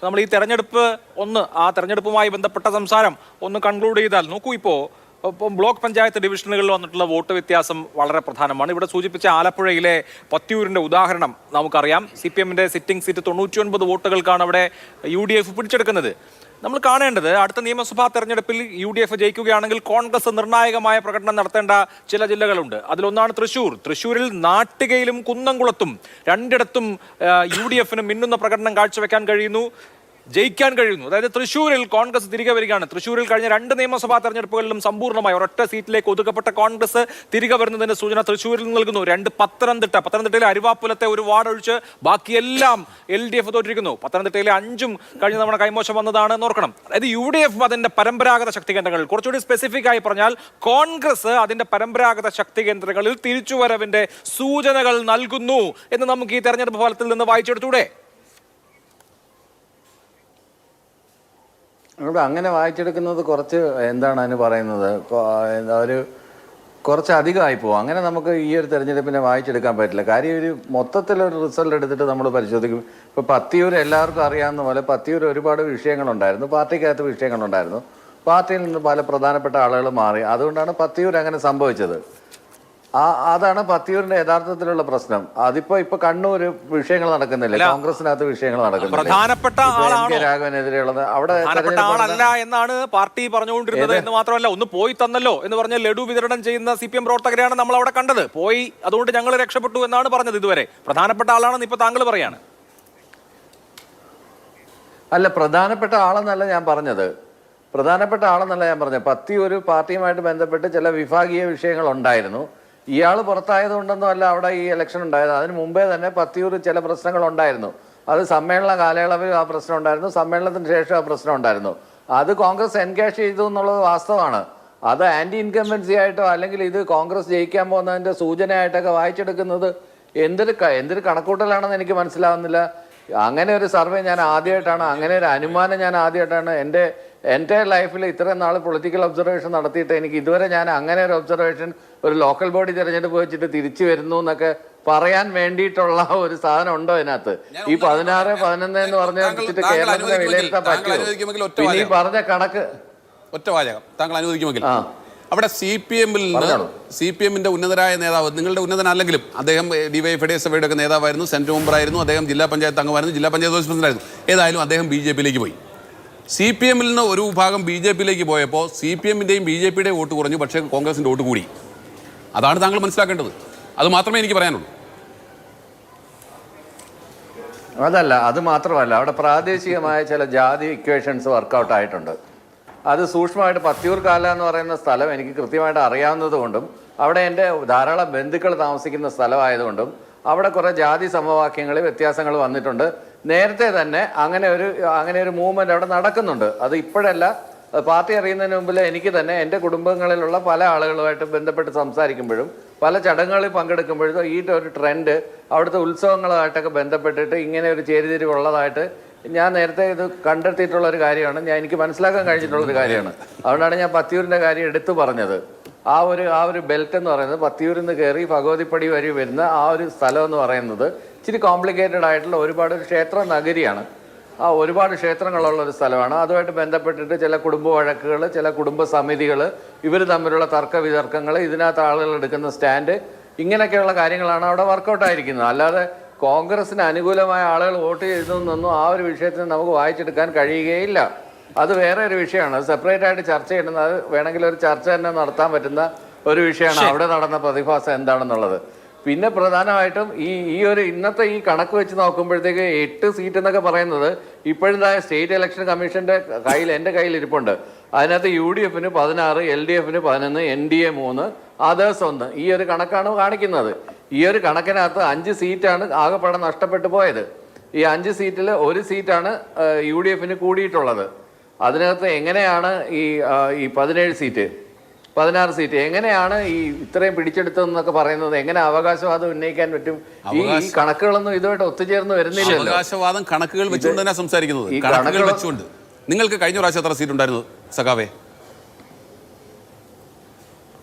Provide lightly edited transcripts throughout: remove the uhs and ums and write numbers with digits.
നമ്മൾ ഈ തെരഞ്ഞെടുപ്പ് ആ തെരഞ്ഞെടുപ്പുമായി ബന്ധപ്പെട്ട സംസാരം ഒന്ന് കൺക്ലൂഡ് ചെയ്താൽ നോക്കൂ, ഇപ്പോൾ ബ്ലോക്ക് പഞ്ചായത്ത് ഡിവിഷനുകളിൽ വന്നിട്ടുള്ള വോട്ട് വ്യത്യാസം വളരെ പ്രധാനമാണ്. ഇവിടെ സൂചിപ്പിച്ച ആലപ്പുഴയിലെ പത്തിയൂരിന്റെ ഉദാഹരണം നമുക്കറിയാം. CPM-ന്റെ സിറ്റിംഗ് സീറ്റ് 99 വോട്ടുകൾക്കാണ് അവിടെ UDF പിടിച്ചെടുക്കുന്നത്. നമ്മൾ കാണേണ്ടത് അടുത്ത നിയമസഭാ തെരഞ്ഞെടുപ്പിൽ UDF ജയിക്കുകയാണെങ്കിൽ കോൺഗ്രസ് നിർണായകമായ പ്രകടനം നടത്തേണ്ട ചില ജില്ലകളുണ്ട്. അതിലൊന്നാണ് തൃശ്ശൂർ. തൃശ്ശൂരിൽ നാട്ടികയിലും കുന്നംകുളത്തും രണ്ടിടത്തും UDF-ന് മിന്നുന്ന പ്രകടനം കാഴ്ചവെക്കാൻ കഴിയുന്നു, ജയിക്കാൻ കഴിയുന്നു. അതായത് തൃശ്ശൂരിൽ കോൺഗ്രസ് തിരികെ വരികയാണ്. തൃശ്ശൂരിൽ കഴിഞ്ഞ 2 നിയമസഭാ തെരഞ്ഞെടുപ്പുകളിലും സമ്പൂർണ്ണമായി ഒരൊറ്റ സീറ്റിലേക്ക് ഒതുക്കപ്പെട്ട കോൺഗ്രസ് തിരികെ വരുന്നതിന്റെ സൂചന തൃശ്ശൂരിൽ നൽകുന്നു. 2 പത്തനംതിട്ടയിലെ അരുവാപ്പുലത്തെ ഒരു വാർഡ് ഒഴിച്ച് ബാക്കിയെല്ലാം LDF തോറ്റിരിക്കുന്നു. പത്തനംതിട്ടയിലെ 5ഉം കഴിഞ്ഞ തവണ കൈമോശം വന്നതാണ് നോക്കണം. അതായത് UDF അതിന്റെ പരമ്പരാഗത ശക്തി കേന്ദ്രങ്ങളിൽ, കുറച്ചുകൂടി സ്പെസിഫിക് ആയി പറഞ്ഞാൽ കോൺഗ്രസ് അതിന്റെ പരമ്പരാഗത ശക്തി കേന്ദ്രങ്ങളിൽ തിരിച്ചുവരവിന്റെ സൂചനകൾ നൽകുന്നു എന്ന് നമുക്ക് ഈ തെരഞ്ഞെടുപ്പ് ഫലത്തിൽ നിന്ന് വായിച്ചെടുത്തൂടെ? അങ്ങനെ വായിച്ചെടുക്കുന്നത് കുറച്ച് എന്താണ് അതിന് പറയുന്നത്, ഒരു കുറച്ച് അധികമായി പോകും. അങ്ങനെ നമുക്ക് ഈ ഒരു തെരഞ്ഞെടുപ്പിനെ വായിച്ചെടുക്കാൻ പറ്റില്ല. കാര്യം ഒരു മൊത്തത്തിലൊരു റിസൾട്ട് എടുത്തിട്ട് നമ്മൾ പരിശോധിക്കും. ഇപ്പോൾ പത്തിയൂർ എല്ലാവർക്കും അറിയാവുന്ന പോലെ പത്തിയൂർ ഒരുപാട് വിഷയങ്ങളുണ്ടായിരുന്നു, പാർട്ടിക്കകത്ത് വിഷയങ്ങളുണ്ടായിരുന്നു. പാർട്ടിയിൽ നിന്ന് പല പ്രധാനപ്പെട്ട ആളുകൾ മാറി. അതുകൊണ്ടാണ് പത്തിയൂർ അങ്ങനെ സംഭവിച്ചത്. അതാണ് പത്തിയൂരിന്റെ യഥാർത്ഥത്തിലുള്ള പ്രശ്നം. ഇപ്പൊ കണ്ണൂർ വിഷയങ്ങൾ നടക്കുന്നില്ല, കോൺഗ്രസിനകത്ത് വിഷയങ്ങൾ നടക്കുന്നില്ല. രാഘവനെതിരെയുള്ളത് അവിടെ ആളല്ല എന്നാണ് പാർട്ടി പറഞ്ഞുകൊണ്ടിരുന്നത്. എന്ന് മാത്രമല്ല, ഒന്ന് പോയി തന്നല്ലോ എന്ന് പറഞ്ഞ ലഡു വിതരണം ചെയ്യുന്ന CPM പ്രവർത്തകരെയാണ് നമ്മൾ അവിടെ കണ്ടത്. പോയി, അതുകൊണ്ട് ഞങ്ങൾ രക്ഷപ്പെട്ടു എന്നാണ് പറഞ്ഞത്. ഇതുവരെ പ്രധാനപ്പെട്ട ആളാണെന്ന് ഇപ്പൊ താങ്കൾ പറയാണ്. അല്ല, പ്രധാനപ്പെട്ട ആളെന്നല്ല ഞാൻ പറഞ്ഞത്. പത്തിയൂർ പാർട്ടിയുമായിട്ട് ബന്ധപ്പെട്ട് ചില വിഭാഗീയ വിഷയങ്ങൾ ഉണ്ടായിരുന്നു. ഇയാൾ പുറത്തായതുകൊണ്ടൊന്നും അല്ല അവിടെ ഈ ഇലക്ഷൻ ഉണ്ടായത്. അതിന് മുമ്പേ തന്നെ പത്തിയൂർ ചില പ്രശ്നങ്ങൾ ഉണ്ടായിരുന്നു. അത് സമ്മേളന കാലയളവിൽ ആ പ്രശ്നം ഉണ്ടായിരുന്നു, സമ്മേളനത്തിന് ശേഷം ആ പ്രശ്നം ഉണ്ടായിരുന്നു. അത് കോൺഗ്രസ് എൻകാഷ് ചെയ്തു എന്നുള്ളത് വാസ്തവമാണ്. അത് ആന്റി ഇൻകംബൻസി ആയിട്ടോ അല്ലെങ്കിൽ ഇത് കോൺഗ്രസ് ജയിക്കാൻ പോകുന്നതിന്റെ സൂചനയായിട്ടൊക്കെ വായിച്ചെടുക്കുന്നത് എന്തൊരു കണക്കൂട്ടലാണെന്ന് എനിക്ക് മനസ്സിലാവുന്നില്ല. അങ്ങനെ ഒരു സർവേ ഞാൻ ആദ്യമായിട്ടാണ്, അങ്ങനെ ഒരു അനുമാനം ഞാൻ ആദ്യമായിട്ടാണ് എൻ്റെ ലൈഫിൽ ഇത്രയും നാൾ പൊളിറ്റിക്കൽ ഒബ്സർവേഷൻ നടത്തിയിട്ട് എനിക്ക് ഇതുവരെ ഞാൻ അങ്ങനെ ഒരു ഒബ്സർവേഷൻ ഒരു ലോക്കൽ ബോഡി തിരഞ്ഞെടുപ്പ് വെച്ചിട്ട് തിരിച്ചു വരുന്നു എന്നൊക്കെ പറയാൻ വേണ്ടിയിട്ടുള്ള ഒരു സാധനം ഉണ്ടോ ഇതിനകത്ത്? ഈ 16, 11 എന്ന് പറഞ്ഞ കേരളത്തിനെ വിലയിരുത്താൻ പറ്റുമോ? പിന്നെ ഈ പറഞ്ഞ കണക്ക് ഒറ്റ വാചകം താങ്കൾ അനുവദിക്കുമെങ്കിൽ, അവിടെ CPM-ന്റെ ഉന്നതരായ നേതാവ്, നിങ്ങളുടെ ഉന്നതനല്ലെങ്കിലും അദ്ദേഹം DYFI ഒക്കെ നേതാവായിരുന്നു, സെൻട്രൽ മെമ്പറായിരുന്നു, അദ്ദേഹം ജില്ലാ പഞ്ചായത്ത് അംഗമായിരുന്നു, ജില്ലാ പഞ്ചായത്ത് വൈസ് പ്രസിഡന്റായിരുന്നു. ഏതായാലും അദ്ദേഹം BJP-യിലേക്ക് പോയി. CPM-ൽ നിന്ന് ഒരു വിഭാഗം BJP-യിലേക്ക് പോയപ്പോൾ CPM-ന്റെയും BJP-യുടെയും വോട്ട് കുറഞ്ഞു, പക്ഷേ കോൺഗ്രസിന്റെ വോട്ട് കൂടി. അതാണ് താങ്കൾ മനസ്സിലാക്കേണ്ടത്. അത് മാത്രമേ എനിക്ക് പറയാനുള്ളൂ. അത് മാത്രമല്ല, അവിടെ പ്രാദേശികമായ ചില ജാതി ഇക്വേഷൻസ് വർക്കൗട്ട് ആയിട്ടുണ്ട്. അത് സൂക്ഷ്മമായിട്ട് പത്തിയൂർ കാല എന്ന് പറയുന്ന സ്ഥലം എനിക്ക് കൃത്യമായിട്ട് അറിയാവുന്നത് കൊണ്ടും അവിടെ എൻ്റെ ധാരാളം ബന്ധുക്കൾ താമസിക്കുന്ന സ്ഥലമായതുകൊണ്ടും അവിടെ കുറേ ജാതി സമവാക്യങ്ങളിൽ വ്യത്യാസങ്ങൾ വന്നിട്ടുണ്ട്. നേരത്തെ തന്നെ അങ്ങനെ ഒരു മൂവ്മെന്റ് അവിടെ നടക്കുന്നുണ്ട്. അത് ഇപ്പോഴല്ല, പാർട്ടി അറിയുന്നതിന് മുമ്പിൽ എനിക്ക് തന്നെ എൻ്റെ കുടുംബങ്ങളിലുള്ള പല ആളുകളുമായിട്ട് ബന്ധപ്പെട്ട് സംസാരിക്കുമ്പോഴും പല ചടങ്ങുകളിൽ പങ്കെടുക്കുമ്പോഴും ഈ ഒരു ട്രെൻഡ് അവിടുത്തെ ഉത്സവങ്ങളുമായിട്ടൊക്കെ ബന്ധപ്പെട്ടിട്ട് ഇങ്ങനെ ഒരു ചേരിതിരിവുള്ളതായിട്ട് ഞാൻ നേരത്തെ ഇത് കണ്ടെത്തിയിട്ടുള്ള ഒരു കാര്യമാണ്, എനിക്ക് മനസ്സിലാക്കാൻ കഴിഞ്ഞിട്ടുള്ളൊരു കാര്യമാണ്. അതുകൊണ്ടാണ് ഞാൻ പത്തിയൂരിൻ്റെ കാര്യം എടുത്തു പറഞ്ഞത്. ആ ഒരു ബെൽറ്റ് എന്ന് പറയുന്നത് പത്തിയൂരിൽ നിന്ന് കയറി ഭഗവതിപ്പടി വഴി വരുന്ന ആ ഒരു സ്ഥലം എന്ന് പറയുന്നത് ഇച്ചിരി കോംപ്ലിക്കേറ്റഡ് ആയിട്ടുള്ള ഒരുപാട് ക്ഷേത്ര നഗരിയാണ്. ഒരുപാട് ക്ഷേത്രങ്ങളുള്ള ഒരു സ്ഥലമാണ്. അതുമായിട്ട് ബന്ധപ്പെട്ടിട്ട് ചില കുടുംബ വഴക്കുകൾ, ചില കുടുംബ സമിതികൾ, ഇവർ തമ്മിലുള്ള തർക്ക വിതർക്കങ്ങൾ, ഇതിനകത്ത് ആളുകൾ എടുക്കുന്ന സ്റ്റാൻഡ്, ഇങ്ങനെയൊക്കെയുള്ള കാര്യങ്ങളാണ് അവിടെ വർക്കൗട്ടായിരിക്കുന്നത്. അല്ലാതെ കോൺഗ്രസിന് അനുകൂലമായ ആളുകൾ വോട്ട് ചെയ്തതെന്നൊന്നും ആ ഒരു വിഷയത്തിന് നമുക്ക് വായിച്ചെടുക്കാൻ കഴിയുകയില്ല. അത് വേറെ ഒരു വിഷയമാണ്. അത് സെപ്പറേറ്റ് ആയിട്ട് ചർച്ച ചെയ്യുന്നത്. അത് വേണമെങ്കിൽ ഒരു ചർച്ച തന്നെ നടത്താൻ പറ്റുന്ന ഒരു വിഷയമാണ് അവിടെ നടന്ന പ്രതിഭാസം എന്താണെന്നുള്ളത്. പിന്നെ പ്രധാനമായിട്ടും ഈ ഒരു ഇന്നത്തെ ഈ കണക്ക് വെച്ച് നോക്കുമ്പോഴത്തേക്ക് 8 സീറ്റ് എന്നൊക്കെ പറയുന്നത് ഇപ്പോഴത്തെ സ്റ്റേറ്റ് ഇലക്ഷൻ കമ്മീഷന്റെ എൻ്റെ കയ്യിൽ ഇരിപ്പുണ്ട്. അതിനകത്ത് UDF-ന് 16, LDF-ന് 11, NDA 3, അതേഴ്സ് 1. ഈ ഒരു കണക്കാണ് കാണിക്കുന്നത്. ഈ ഒരു കണക്കിനകത്ത് 5 സീറ്റാണ് ആകെപ്പാടെ നഷ്ടപ്പെട്ടു പോയത്. ഈ 5 സീറ്റിൽ 1 സീറ്റാണ് UDF-ന് കൂടിയിട്ടുള്ളത്. അതിനകത്ത് എങ്ങനെയാണ് ഈ 16 സീറ്റ് എങ്ങനെയാണ് ഈ ഇത്രയും പിടിച്ചെടുത്തതെന്നൊക്കെ പറയുന്നത്? എങ്ങനെ അവകാശവാദം ഉന്നയിക്കാൻ പറ്റും? ഈ കണക്കുകളൊന്നും ഇതുമായിട്ട് ഒത്തുചേർന്ന് വരുന്നില്ല. അവകാശവാദം കണക്കുകൾ വെച്ചുകൊണ്ട് തന്നെ സംസാരിക്കുന്നത്. കണക്കുകൾ വെച്ചുകൊണ്ട് നിങ്ങൾക്ക് കഴിഞ്ഞ പ്രാവശ്യം എത്ര സീറ്റ് ഉണ്ടായിരുന്നു സഖാവേ?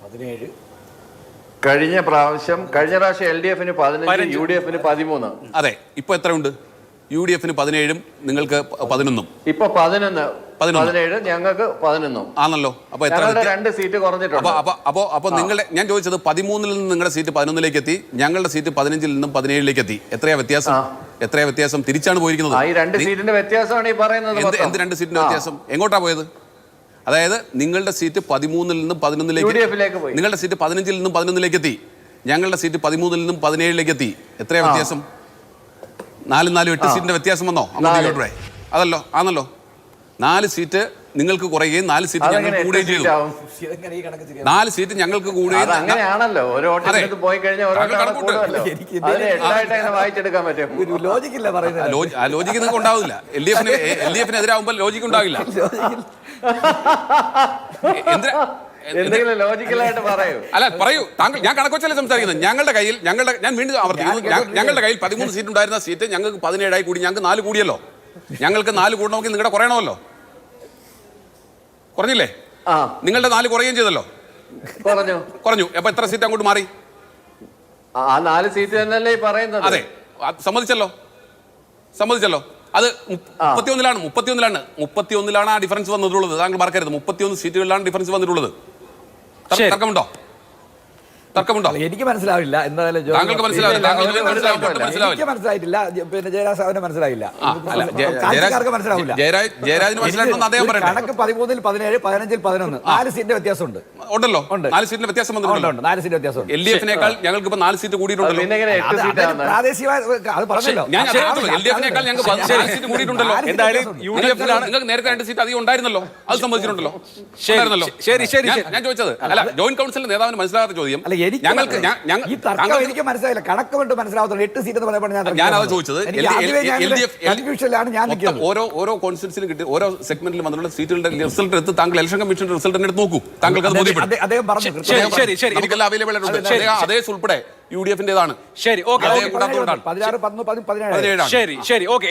17. കഴിഞ്ഞ പ്രാവശ്യം LDF-ന് 15, UDF-ന് 13. അതെ, ഇപ്പൊ എത്രയുണ്ട്? UDF 17 നിങ്ങൾക്ക് 11. ഇപ്പൊ 11 17 ഞങ്ങൾക്ക് 11 ആണല്ലോ. അപ്പൊ എത്ര ഞങ്ങളുടെ 2 സീറ്റ് കുറഞ്ഞിട്ടുണ്ട്. അപ്പൊ നിങ്ങളുടെ ഞാൻ ചോദിച്ചത് 13 നിന്ന് നിങ്ങളുടെ സീറ്റ് 11ലേക്ക് എത്തി, ഞങ്ങളുടെ സീറ്റ് 15 നിന്നും 17ലേക്ക് എത്തി. എത്രയാ വ്യത്യാസം? തിരിച്ചാണ് പോയിരിക്കുന്നത്. ഈ 2 സീറ്റിന്റെ വ്യത്യാസമാണ് ഈ പറയുന്നത്. എന്ത് 2 സീറ്റിന്റെ വ്യത്യാസം? എങ്ങോട്ടാ പോയത്? അതായത് നിങ്ങളുടെ സീറ്റ് 13 നിന്നും 11ലേക്ക് പോയി. നിങ്ങളുടെ സീറ്റ് 15 നിന്നും 11ലേക്ക് എത്തി, ഞങ്ങളുടെ സീറ്റ് 13 നിന്നും 17ലേക്ക് എത്തി. എത്രയാ വ്യത്യാസം? 8 സീറ്റിന്റെ വ്യത്യാസം വന്നോ? അങ്ങോട്ടേ അതല്ലോ ആണല്ലോ. 4 സീറ്റ് നിങ്ങൾക്ക് കുറയുകയും 4 സീറ്റ് ഞങ്ങൾക്ക് കൂടുകയും ചെയ്തു. 4 സീറ്റ് ഞങ്ങൾക്ക് കൂടുകയും. അങ്ങനെയാണല്ലോ, ഓരോ പോയി കഴിഞ്ഞാൽ വായിച്ചെടുക്കാൻ പറ്റും. ലോജിക്കില്ല പറയുന്നത്. ആ ലോജിക്ക് നിങ്ങൾക്ക് ഉണ്ടാവില്ല. LDF എതിരാകുമ്പോൾ ലോജിക്ക് ഉണ്ടാവില്ല. എന്തെങ്കിലും ലോജിക്കലായിട്ട് പറയൂ. അല്ല പറയൂ താങ്കൾ. ഞാൻ കണക്കൊച്ചല്ലേ സംസാരിക്കുന്നത്. ഞാൻ വീണ്ടും ആവർത്തിക്കുന്നു, ഞങ്ങളുടെ കയ്യിൽ 13 സീറ്റ് ഉണ്ടായിരുന്ന സീറ്റ് ഞങ്ങൾക്ക് 17 കൂടി. ഞങ്ങൾക്ക് 4 കൂടിയല്ലോ. ഞങ്ങൾക്ക് 4 കൂടണമെങ്കിൽ നിങ്ങളുടെ കുറയണമല്ലോ. കുറഞ്ഞില്ലേ? നിങ്ങളുടെ 4 കുറയുകയും ചെയ്തല്ലോ. കുറഞ്ഞു. അപ്പൊ എത്ര സീറ്റ് അങ്ങോട്ട് മാറി? ആ 4 സീറ്റ് തന്നെയല്ലേ പറയുന്നത്. അതെ, സമ്മതിച്ചല്ലോ. അത് 31ലാണ് ആ ഡിഫറൻസ് വന്നിട്ടുള്ളത്. താങ്കൾ മറക്കരുത്, 31 സീറ്റുകളിലാണ് ഡിഫറൻസ് വന്നിട്ടുള്ളത്. തർക്കമുണ്ടോ? എനിക്ക് മനസ്സിലാവില്ല. എന്തായാലും താങ്കൾക്ക് മനസ്സിലാവില്ല. എനിക്ക് മനസ്സിലായിട്ടില്ല. പിന്നെ ജയരാജ് സാറിന് മനസ്സിലായില്ല. മനസ്സിലാവില്ല. ജയരാജിന് മനസ്സിലായിട്ടൊന്നും അദ്ദേഹം പറയട്ടെ. കണക്ക് 13 17 15 11 4 സീറ്റിന്റെ വ്യത്യാസമുണ്ട്. ഉണ്ടല്ലോ. 4 സീറ്റിന്റെ വ്യത്യാസം വന്നിട്ടുണ്ട്. 4 സീറ്റ് വ്യത്യാസമുണ്ട്. LDF-നേക്കാൾ ഞങ്ങൾക്ക് ഇപ്പൊ 4 സീറ്റ് കൂടിയിട്ടുണ്ടല്ലോ. പ്രാദേശികമായ അത് പറഞ്ഞല്ലോ. LDF-നേക്കാൾ ഞങ്ങൾക്ക് 4 സീറ്റ് കൂടിയിട്ടുണ്ടല്ലോ. എന്തായാലും നിങ്ങൾക്ക് നേരത്തെ 2 സീറ്റ് അധികം ഉണ്ടായിരുന്നല്ലോ. അത് സംബന്ധിച്ചിട്ടുണ്ടല്ലോ. ഞാൻ ചോദിച്ചത് അല്ല, ജോയിന്റ് കൗൺസിലിന്റെ നേതാവിന് മനസ്സിലാകാത്ത ചോദ്യം. എനിക്ക് മനസ്സിലായില്ല. കണക്ക് കൊണ്ട് മനസ്സിലാവുന്നത് 8 സീറ്റ് എന്ന് പറയുമ്പോൾ ഞാനത് ചോദിച്ചത്. ഓരോ കോൺസ്റ്റിറ്റ്യൂൻസിലും കിട്ടി ഓരോ സെഗ്മെന്റിലും വന്നിട്ടുള്ള സീറ്റുകളുടെ റിസൾട്ട് എടുത്ത് താങ്കൾ ഇലക്ഷൻ കമ്മീഷന്റെ റിസൾട്ട് എടുത്ത് നോക്കൂ. താങ്കൾക്ക് അത് ബോധ്യപ്പെടും. അദ്ദേഹം പറഞ്ഞു നമുക്കെല്ലാം അവൈലബിൾ ആയിട്ടുണ്ട്. അതേ ഉൾപ്പെടെ UDF-ന്റേതാണ്. ശരി, ഓക്കെ. 16 17 ശരി, ഓക്കെ.